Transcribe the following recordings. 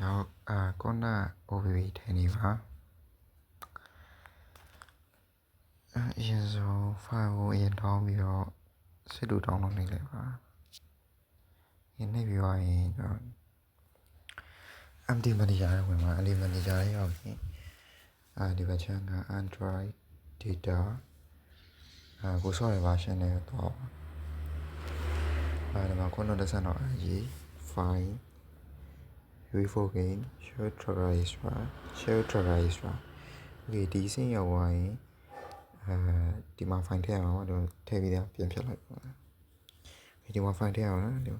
ရောက်ကောနာ OBB ထိုင်နေပါအရင်ဆုံး file ကိုအရင်တောင်းပြီးတော့စစ်လို့တောင်းလို့နေလိုက်ပါဒီနေ့ပြီးသွားရင်ကျွန်တော် empty manager ရဲ့ဝင်မှာ empty manager ရဲ့ရောက်ရင်ဒီဘက်ချမ်းက Android data ကိုဆော့ရ version နဲ့တော့ဒီမှာခုနကဆက်တော့ file UI4 share tracker ဒီဒီစင်းရောက်သွားရင်ဒီမှာ file ထည့်အောင်တော့ထည့်ပြီးတော့ပြန်ဖြတ်လိုက်ပါဒီမှာ file ထည့်အောင်နော်ဒီ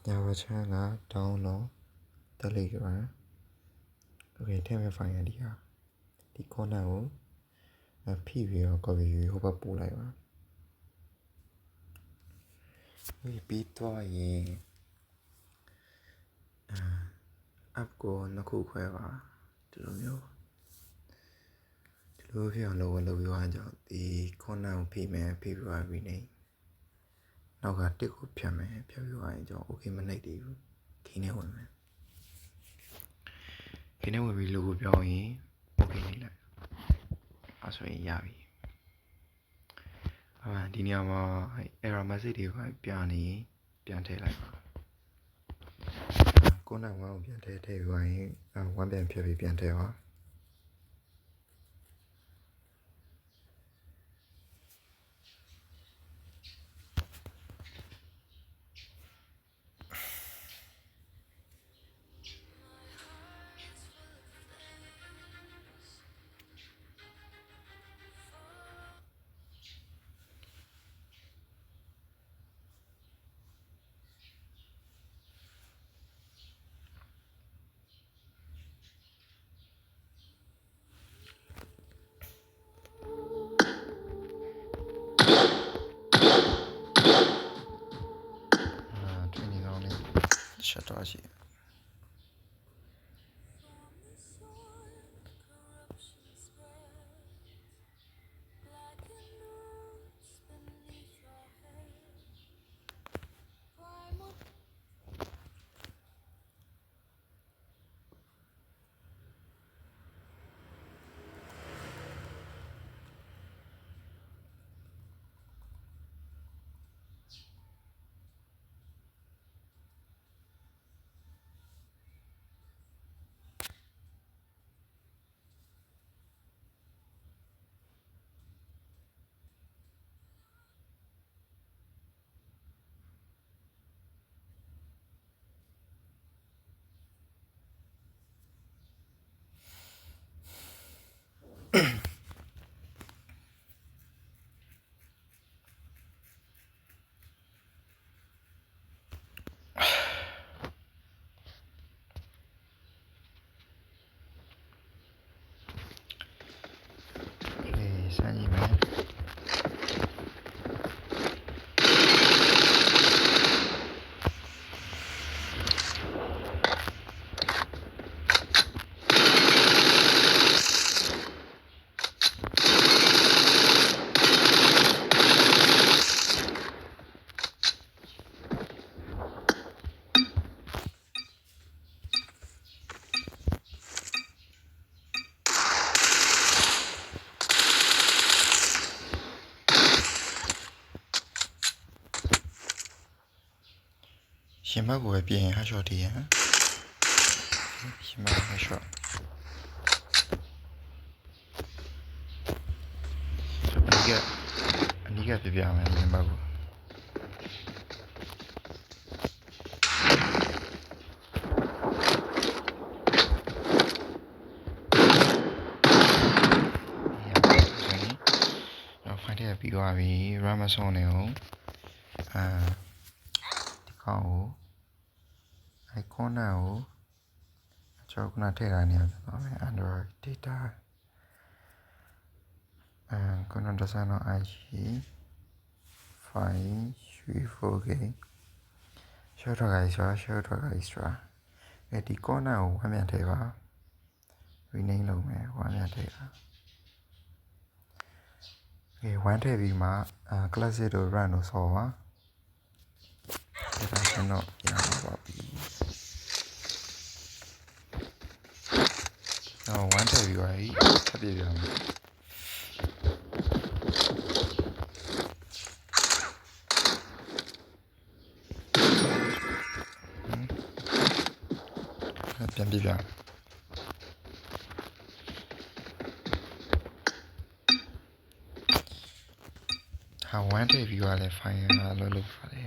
ညာဘက်ချမ်းက download Telegram ထည့်မဲ့ file ဒီဟာဒီ corner ကိုဖိပြီးတော့ copy ပြီးဟိုဘက်ပို့လိုက်ပါပြီးတော့ရင် app ကိုနှစ်ခုခွဲပါဒီလိုမျိုးဖြစ်အောင်လုပ်ပြီးသွားကြအောင်ဒီ corner ကိုဖိမယ်ဖိပြီးသွား rename နောက်ကတစ်ကိုဖြတ်မယ်ဖြတ်ပြီးသွားရင်ကျွန်တော် okay မနှိပ်သေးဘူးခင်းနေဝင်မယ်ခင်းနေဝင်ပြီး logo ပြောင်းရင် okay နှိပ်လိုက်အဲ့ဆိုရင်ရပြီဒီနေရာမှာ error message တွေပြန်နေပြန်ထည့်လိုက်ပါကိုနိုင်ဝမ်းကိုပြန်ထည့်ပြီးသွားရင်ဝမ်းပြန်ဖြတ်ပြီးပြန်ထည့်ပါရှက်တော့ရှိစမ်းကြည့်မယ်ရှင်မကိုပဲပြင် headshot တည်ရန်ရှင်မ headshot အနီးကပြပြမယ်ရှင်မကိုဖိုင်တဲ့ပြီးသွားပြီ Ramazon နဲ့ကိုဒီကောင်ကိုcorner ကိုကျွန်တော်ခုနထည့်ထားနေရတယ်နော် Android data corner design on IG file UI4 share tracker extra ဒီ corner ကိုဝမ်းပြန်ထည့်ပါ rename လုပ်မယ်ဝမ်းပြန်ထည့်ပါဝမ်းထည့်ပြီးမှclassic တို့ run တို့ဆော်ပါဒါဆိုတော့ရပါပြီ ဝမ်းထည့်ပြီးသွားပြီထပ်ပြပြမယ်ပြန်ပြပြဟာဝမ်းထည့်ပြီးသွားလဲ file ကလောလုပ်ပါတယ်